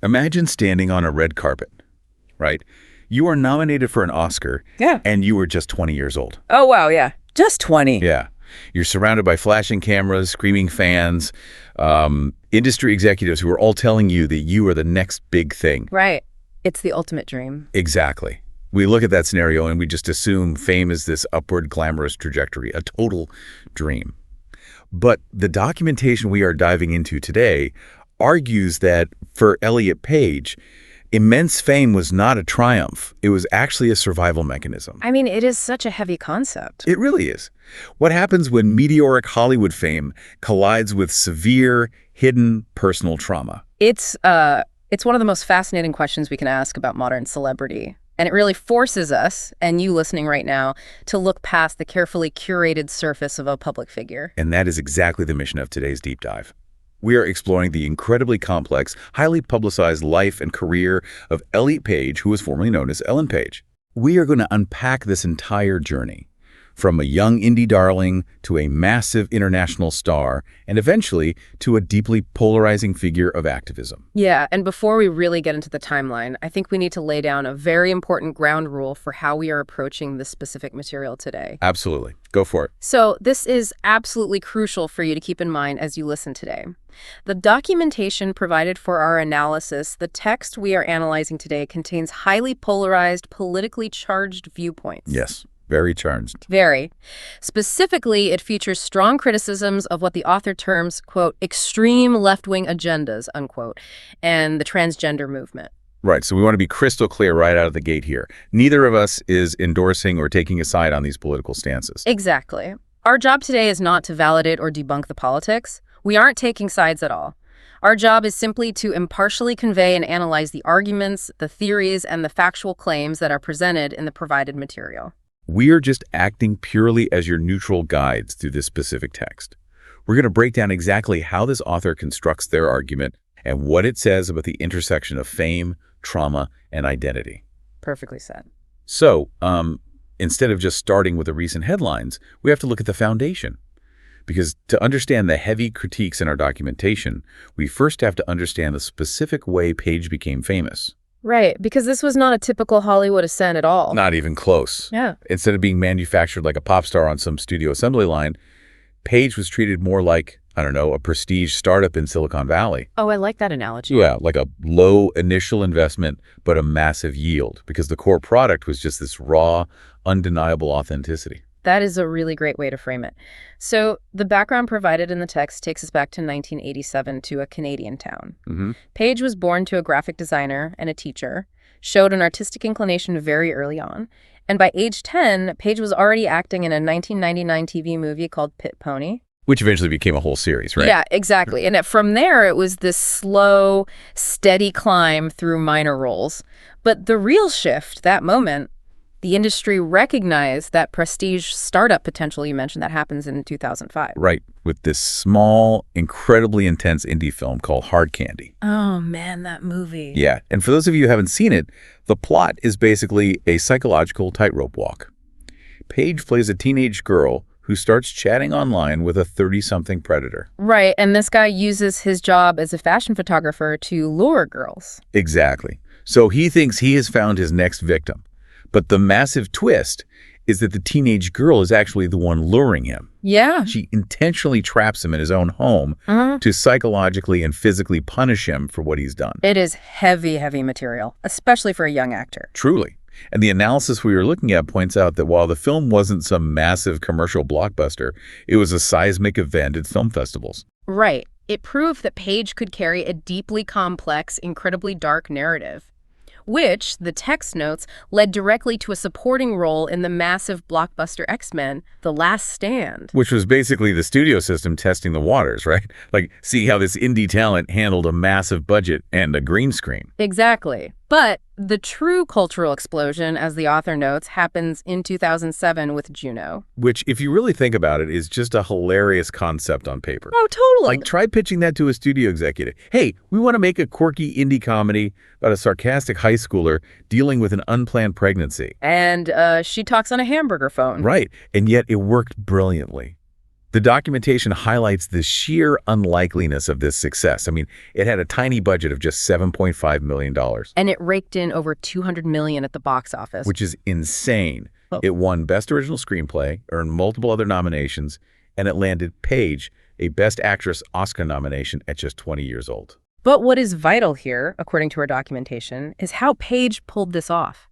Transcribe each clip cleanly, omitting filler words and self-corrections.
Imagine standing on a red carpet, right? You are nominated for an Oscar, Yeah. and you were just 20 years old. Oh, wow, yeah. Just 20. Yeah. You're surrounded by flashing cameras, screaming fans, industry executives who are all telling you that you are the next big thing. Right. It's the ultimate dream. Exactly. We look at that scenario and we just assume fame is this upward glamorous trajectory, a total dream. But the documentation we are diving into today argues that for Elliot Page, immense fame was not a triumph. It was actually a survival mechanism. I mean, it is such a heavy concept. It really is. What happens when meteoric Hollywood fame collides with severe, hidden personal trauma? It's one of the most fascinating questions we can ask about modern celebrity. And it really forces us, and you listening right now, to look past the carefully curated surface of a public figure. And that is exactly the mission of today's deep dive. We are exploring the incredibly complex, highly publicized life and career of Elliot Page, who was formerly known as Ellen Page. We are going to unpack this entire journey, from a young indie darling to a massive international star, and eventually to a deeply polarizing figure of activism. Yeah, and before we really get into the timeline, I think we need to lay down a very important ground rule for how we are approaching this specific material today. Absolutely. Go for it. So this is absolutely crucial for you to keep in mind as you listen today. The documentation provided for our analysis, the text we are analyzing today, contains highly polarized, politically charged viewpoints. Yes. Very charged. Very. Specifically, it features strong criticisms of what the author terms, quote, extreme left-wing agendas, unquote, and the transgender movement. Right, so we want to be crystal clear right out of the gate here. Neither of us is endorsing or taking a side on these political stances. Exactly. Our job today is not to validate or debunk the politics. We aren't taking sides at all. Our job is simply to impartially convey and analyze the arguments, the theories, and the factual claims that are presented in the provided material. We are just acting purely as your neutral guides through this specific text. We're going to break down exactly how this author constructs their argument and what it says about the intersection of fame, trauma, and identity. Perfectly said. So, instead of just starting with the recent headlines, we have to look at the foundation. Because to understand the heavy critiques in our documentation, we first have to understand the specific way Page became famous. Right, because this was not a typical Hollywood ascent at all. Not even close. Yeah. Instead of being manufactured like a pop star on some studio assembly line, Page was treated more like, I don't know, a prestige startup in Silicon Valley. Oh, I like that analogy. Yeah, like a low initial investment, but a massive yield, because the core product was just this raw, undeniable authenticity. That is a really great way to frame it. So the background provided in the text takes us back to 1987 to a Canadian town. Page was born to a graphic designer and a teacher, showed an artistic inclination very early on, and by age 10, Page was already acting in a 1999 TV movie called Pit Pony. Which eventually became a whole series, right? Yeah, exactly. And from there, it was this slow, steady climb through minor roles. But the real shift, that moment, the industry recognized that prestige startup potential you mentioned that happens in 2005. Right, with this small, incredibly intense indie film called Hard Candy. Oh, man, that movie. Yeah, and for those of you who haven't seen it, the plot is basically a psychological tightrope walk. Paige plays a teenage girl who starts chatting online with a 30-something predator. Right, and this guy uses his job as a fashion photographer to lure girls. Exactly. So he thinks he has found his next victim. But the massive twist is that the teenage girl is actually the one luring him. Yeah. She intentionally traps him in his own home to psychologically and physically punish him for what he's done. It is heavy, heavy material, especially for a young actor. Truly. And the analysis we were looking at points out that while the film wasn't some massive commercial blockbuster, it was a seismic event at film festivals. Right. It proved that Page could carry a deeply complex, incredibly dark narrative, which, the text notes, led directly to a supporting role in the massive blockbuster X-Men, The Last Stand. Which was basically the studio system testing the waters, right? Like, see how this indie talent handled a massive budget and a green screen. Exactly. But the true cultural explosion, as the author notes, happens in 2007 with Juno. Which, if you really think about it, is just a hilarious concept on paper. Oh, totally. Like, try pitching that to a studio executive. Hey, we want to make a quirky indie comedy about a sarcastic high schooler dealing with an unplanned pregnancy. And she talks on a hamburger phone. Right. And yet it worked brilliantly. The documentation highlights the sheer unlikeliness of this success. I mean, it had a tiny budget of just $7.5 million. And it raked in over $200 million at the box office. Which is insane. It won Best Original Screenplay, earned multiple other nominations, and it landed Page a Best Actress Oscar nomination at just 20 years old. But what is vital here, according to our documentation, is how Page pulled this off.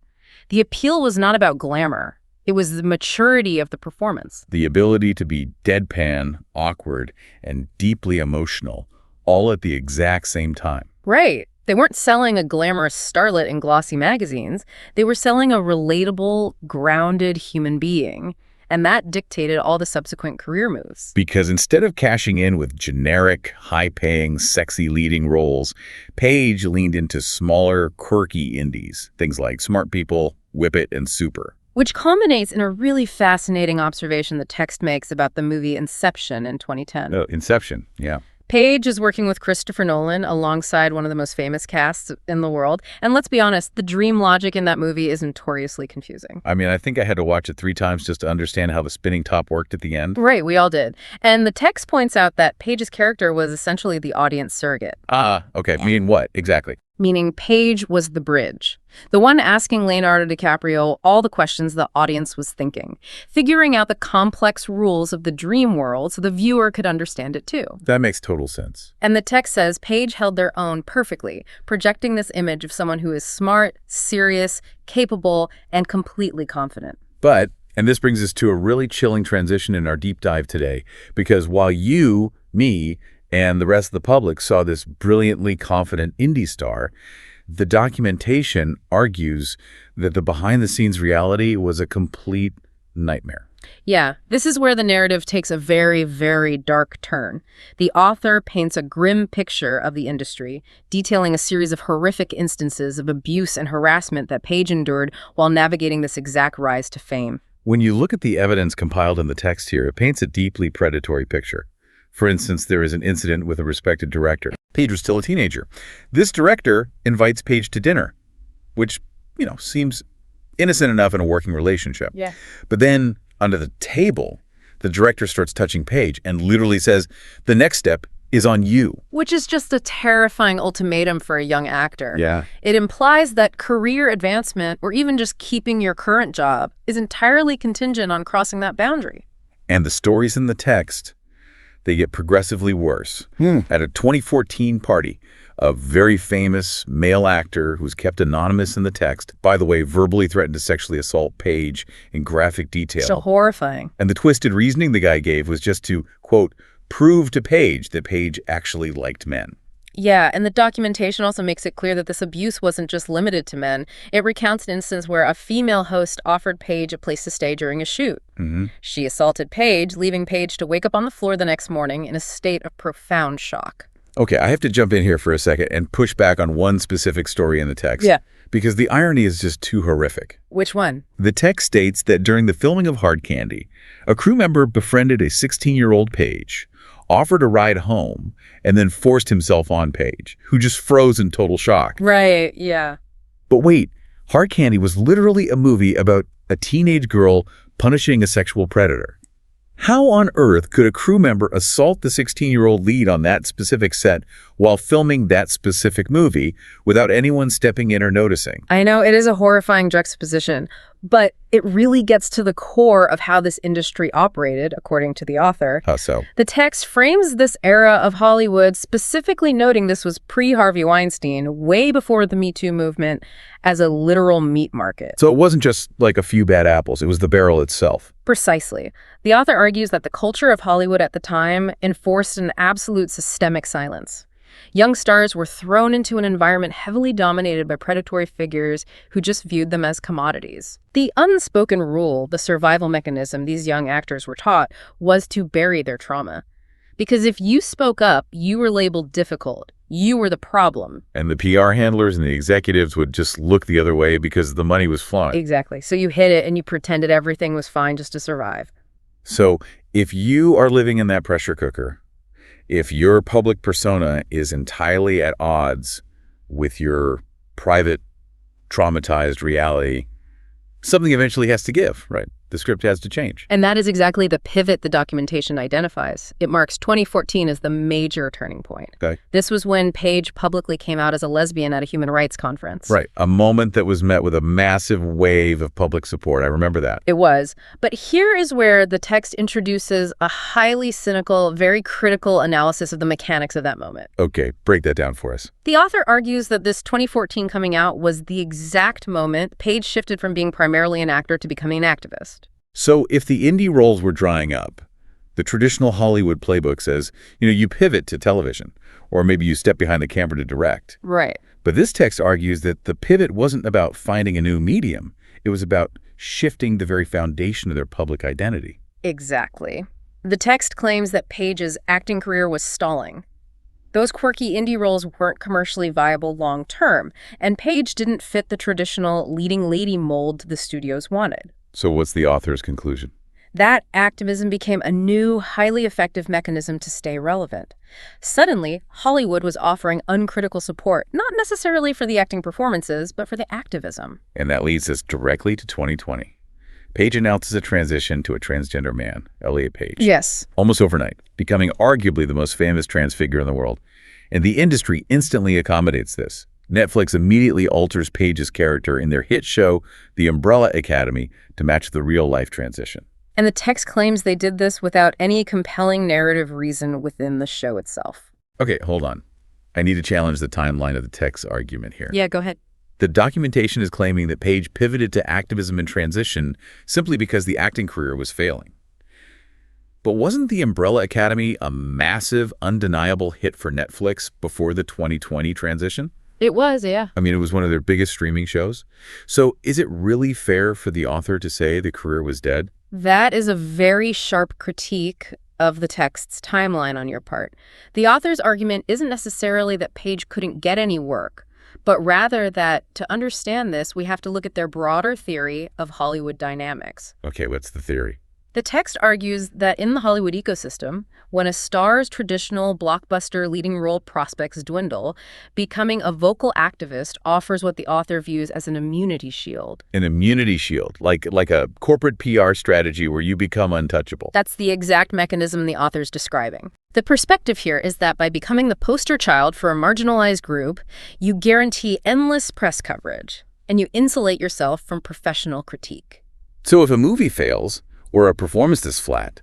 The appeal was not about glamour. It was the maturity of the performance. The ability to be deadpan, awkward, and deeply emotional, all at the exact same time. Right. They weren't selling a glamorous starlet in glossy magazines. They were selling a relatable, grounded human being. And that dictated all the subsequent career moves. Because instead of cashing in with generic, high-paying, sexy leading roles, Page leaned into smaller, quirky indies, things like Smart People, Whip It, and Super. Which culminates in a really fascinating observation the text makes about the movie Inception in 2010. Oh, Inception, yeah. Page is working with Christopher Nolan alongside one of the most famous casts in the world. And let's be honest, the dream logic in that movie is notoriously confusing. I mean, I think I had to watch it 3 times just to understand how the spinning top worked at the end. Right, we all did. And the text points out that Page's character was essentially the audience surrogate. Okay. Yeah. Meaning what, exactly? Meaning Page was the bridge. The one asking Leonardo DiCaprio all the questions the audience was thinking, figuring out the complex rules of the dream world so the viewer could understand it too. That makes total sense. And the text says Page held their own perfectly, projecting this image of someone who is smart, serious, capable, and completely confident. But, and this brings us to a really chilling transition in our deep dive today, because while you, me, and the rest of the public saw this brilliantly confident indie star, the documentation argues that the behind-the-scenes reality was a complete nightmare. Yeah, this is where the narrative takes a very, very dark turn. The author paints a grim picture of the industry, detailing a series of horrific instances of abuse and harassment that Page endured while navigating this exact rise to fame. When you look at the evidence compiled in the text here, it paints a deeply predatory picture. For instance, there is an incident with a respected director. Page was still a teenager. This director invites Page to dinner, which, seems innocent enough in a working relationship. Yeah. But then, under the table, the director starts touching Page and literally says, "The next step is on you." Which is just a terrifying ultimatum for a young actor. Yeah. It implies that career advancement, or even just keeping your current job, is entirely contingent on crossing that boundary. And the stories in the text, they get progressively worse. At a 2014 party, a very famous male actor who's kept anonymous in the text, by the way, verbally threatened to sexually assault Page in graphic detail. So horrifying. And the twisted reasoning the guy gave was just to, quote, prove to Page that Page actually liked men. Yeah, and the documentation also makes it clear that this abuse wasn't just limited to men. It recounts an instance where a female host offered Page a place to stay during a shoot. She assaulted Page, leaving Page to wake up on the floor the next morning in a state of profound shock. Okay, I have to jump in here for a second and push back on one specific story in the text. Yeah. Because the irony is just too horrific. Which one? The text states that during the filming of Hard Candy, a crew member befriended a 16-year-old Page, offered a ride home, and then forced himself on Page, who just froze in total shock. Right, yeah. But wait, Hard Candy was literally a movie about a teenage girl punishing a sexual predator. How on earth could a crew member assault the 16-year-old lead on that specific set while filming that specific movie without anyone stepping in or noticing? I know, it is a horrifying juxtaposition, but it really gets to the core of how this industry operated, according to the author. How so? The text frames this era of Hollywood, specifically noting this was pre-Harvey Weinstein, way before the Me Too movement, as a literal meat market. So it wasn't just like a few bad apples, it was the barrel itself. Precisely. The author argues that the culture of Hollywood at the time enforced an absolute systemic silence. Young stars were thrown into an environment heavily dominated by predatory figures who just viewed them as commodities. The unspoken rule, the survival mechanism these young actors were taught, was to bury their trauma. Because if you spoke up, you were labeled difficult. You were the problem. And the PR handlers and the executives would just look the other way because the money was flowing. Exactly. So you hid it and you pretended everything was fine just to survive. So if you are living in that pressure cooker, if your public persona is entirely at odds with your private, traumatized reality, something eventually has to give, right? The script has to change. And that is exactly the pivot the documentation identifies. It marks 2014 as the major turning point. Okay. This was when Page publicly came out as a lesbian at a human rights conference. Right. A moment that was met with a massive wave of public support. I remember that. It was. But here is where the text introduces a highly cynical, very critical analysis of the mechanics of that moment. Okay, break that down for us. The author argues that this 2014 coming out was the exact moment Page shifted from being primarily an actor to becoming an activist. So if the indie roles were drying up, the traditional Hollywood playbook says, you pivot to television, or maybe you step behind the camera to direct. Right. But this text argues that the pivot wasn't about finding a new medium. It was about shifting the very foundation of their public identity. Exactly. The text claims that Page's acting career was stalling. Those quirky indie roles weren't commercially viable long-term, and Page didn't fit the traditional leading lady mold the studios wanted. So what's the author's conclusion? That activism became a new, highly effective mechanism to stay relevant. Suddenly, Hollywood was offering uncritical support, not necessarily for the acting performances, but for the activism. And that leads us directly to 2020. Page announces a transition to a transgender man, Elliot Page. Yes. Almost overnight, becoming arguably the most famous trans figure in the world. And the industry instantly accommodates this. Netflix immediately alters Page's character in their hit show, The Umbrella Academy, to match the real-life transition. And the text claims they did this without any compelling narrative reason within the show itself. Okay, hold on. I need to challenge the timeline of the text's argument here. Yeah, go ahead. The documentation is claiming that Page pivoted to activism and transition simply because the acting career was failing. But wasn't The Umbrella Academy a massive, undeniable hit for Netflix before the 2020 transition? It was, yeah. I mean, it was one of their biggest streaming shows. So is it really fair for the author to say the career was dead? That is a very sharp critique of the text's timeline on your part. The author's argument isn't necessarily that Page couldn't get any work, but rather that to understand this, we have to look at their broader theory of Hollywood dynamics. Okay, what's the theory? The text argues that in the Hollywood ecosystem, when a star's traditional blockbuster leading role prospects dwindle, becoming a vocal activist offers what the author views as an immunity shield. An immunity shield, like a corporate PR strategy where you become untouchable. That's the exact mechanism the author's describing. The perspective here is that by becoming the poster child for a marginalized group, you guarantee endless press coverage, and you insulate yourself from professional critique. So if a movie fails, or a performance is flat,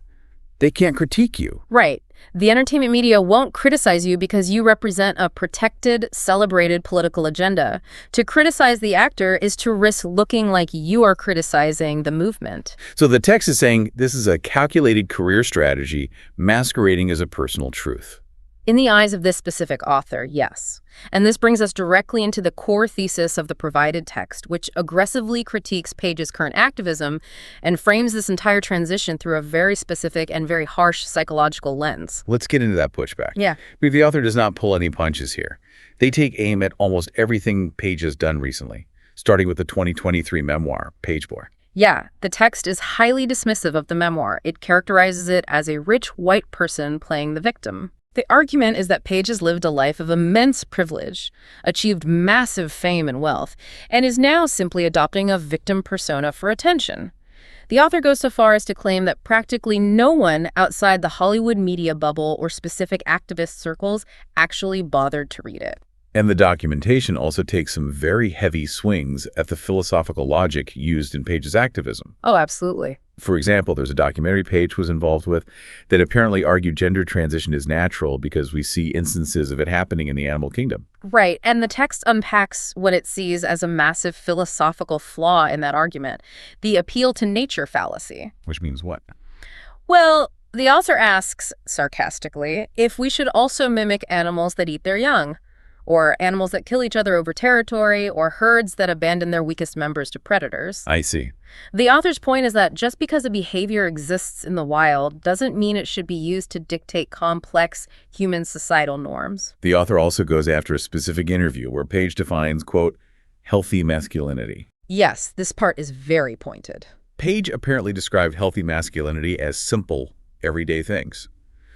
they can't critique you. Right. The entertainment media won't criticize you because you represent a protected, celebrated political agenda. To criticize the actor is to risk looking like you are criticizing the movement. So the text is saying this is a calculated career strategy masquerading as a personal truth. In the eyes of this specific author, yes. And this brings us directly into the core thesis of the provided text, which aggressively critiques Page's current activism and frames this entire transition through a very specific and very harsh psychological lens. Let's get into that pushback. Yeah. But the author does not pull any punches here. They take aim at almost everything Page has done recently, starting with the 2023 memoir, Pageboy. Yeah, the text is highly dismissive of the memoir. It characterizes it as a rich white person playing the victim. The argument is that Page has lived a life of immense privilege, achieved massive fame and wealth, and is now simply adopting a victim persona for attention. The author goes so far as to claim that practically no one outside the Hollywood media bubble or specific activist circles actually bothered to read it. And the documentation also takes some very heavy swings at the philosophical logic used in Page's activism. Oh, absolutely. For example, there's a documentary Page was involved with that apparently argued gender transition is natural because we see instances of it happening in the animal kingdom. Right, and the text unpacks what it sees as a massive philosophical flaw in that argument, the appeal to nature fallacy. Which means what? Well, the author asks, sarcastically, if we should also mimic animals that eat their young, or animals that kill each other over territory, or herds that abandon their weakest members to predators. I see. The author's point is that just because a behavior exists in the wild doesn't mean it should be used to dictate complex human societal norms. The author also goes after a specific interview where Page defines, quote, healthy masculinity. Yes, this part is very pointed. Page apparently described healthy masculinity as simple, everyday things,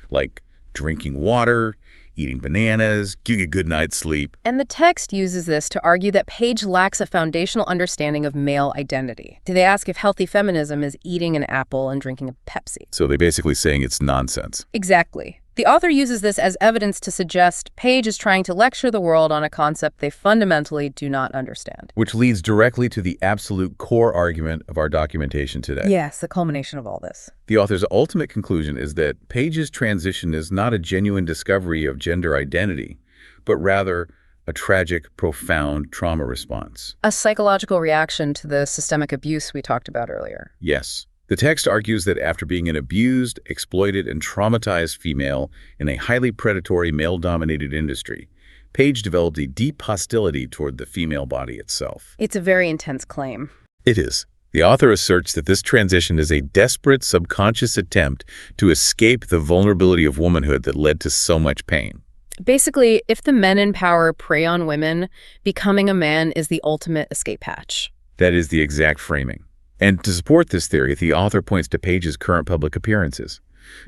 like drinking water, eating bananas, getting a good night's sleep. And the text uses this to argue that Page lacks a foundational understanding of male identity. They ask if healthy feminism is eating an apple and drinking a Pepsi. So they're basically saying it's nonsense. Exactly. The author uses this as evidence to suggest Page is trying to lecture the world on a concept they fundamentally do not understand. Which leads directly to the absolute core argument of our documentation today. Yes, the culmination of all this. The author's ultimate conclusion is that Page's transition is not a genuine discovery of gender identity, but rather a tragic, profound trauma response. A psychological reaction to the systemic abuse we talked about earlier. Yes. The text argues that after being an abused, exploited, and traumatized female in a highly predatory male-dominated industry, Page developed a deep hostility toward the female body itself. It's a very intense claim. It is. The author asserts that this transition is a desperate, subconscious attempt to escape the vulnerability of womanhood that led to so much pain. Basically, if the men in power prey on women, becoming a man is the ultimate escape hatch. That is the exact framing. And to support this theory, the author points to Page's current public appearances.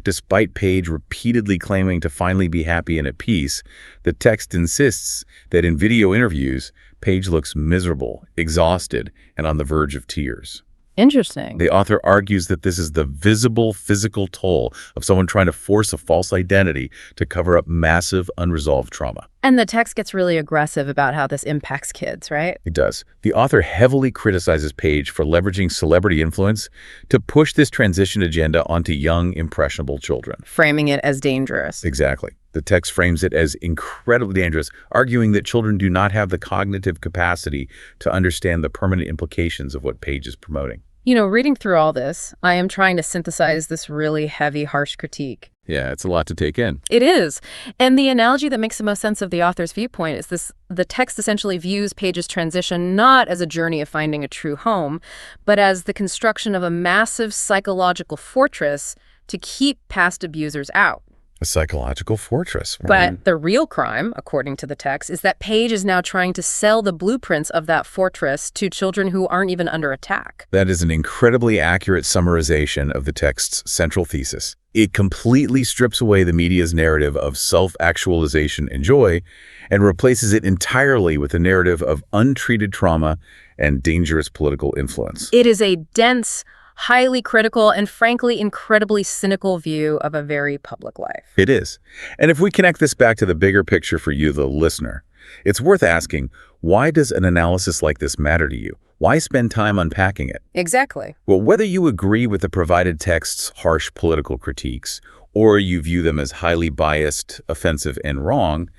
Despite Page repeatedly claiming to finally be happy and at peace, the text insists that in video interviews, Page looks miserable, exhausted, and on the verge of tears. Interesting. The author argues that this is the visible physical toll of someone trying to force a false identity to cover up massive unresolved trauma. And the text gets really aggressive about how this impacts kids, right? It does. The author heavily criticizes Page for leveraging celebrity influence to push this transition agenda onto young, impressionable children. Framing it as dangerous. Exactly. The text frames it as incredibly dangerous, arguing that children do not have the cognitive capacity to understand the permanent implications of what Page is promoting. You know, reading through all this, I am trying to synthesize this really heavy, harsh critique. Yeah, it's a lot to take in. It is. And the analogy that makes the most sense of the author's viewpoint is this: the text essentially views Page's transition not as a journey of finding a true home, but as the construction of a massive psychological fortress to keep past abusers out. A psychological fortress. But the real crime, according to the text, is that Page is now trying to sell the blueprints of that fortress to children who aren't even under attack. That is an incredibly accurate summarization of the text's central thesis. It completely strips away the media's narrative of self-actualization and joy and replaces it entirely with a narrative of untreated trauma and dangerous political influence. It is a dense, highly critical, and frankly incredibly cynical view of a very public life. It is. And if we connect this back to the bigger picture for you, the listener, it's worth asking, why does an analysis like this matter to you? Why spend time unpacking it? Exactly. Well, whether you agree with the provided text's harsh political critiques, or you view them as highly biased, offensive, and wrong,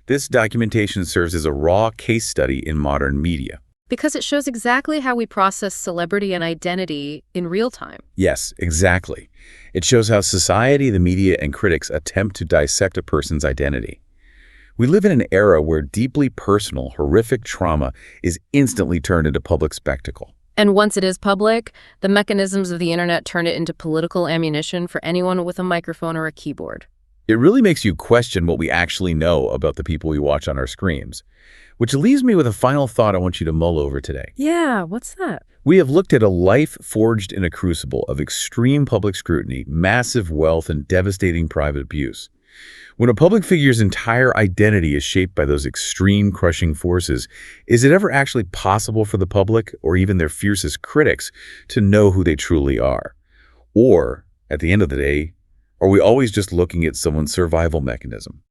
this documentation serves as a raw case study in modern media. Because it shows exactly how we process celebrity and identity in real time. Yes, exactly. It shows how society, the media, and critics attempt to dissect a person's identity. We live in an era where deeply personal, horrific trauma is instantly turned into public spectacle. And once it is public, the mechanisms of the internet turn it into political ammunition for anyone with a microphone or a keyboard. It really makes you question what we actually know about the people we watch on our screens. Which leaves me with a final thought I want you to mull over today. Yeah, what's that? We have looked at a life forged in a crucible of extreme public scrutiny, massive wealth, and devastating private abuse. When a public figure's entire identity is shaped by those extreme crushing forces, is it ever actually possible for the public, or even their fiercest critics, to know who they truly are? Or, at the end of the day, are we always just looking at someone's survival mechanism?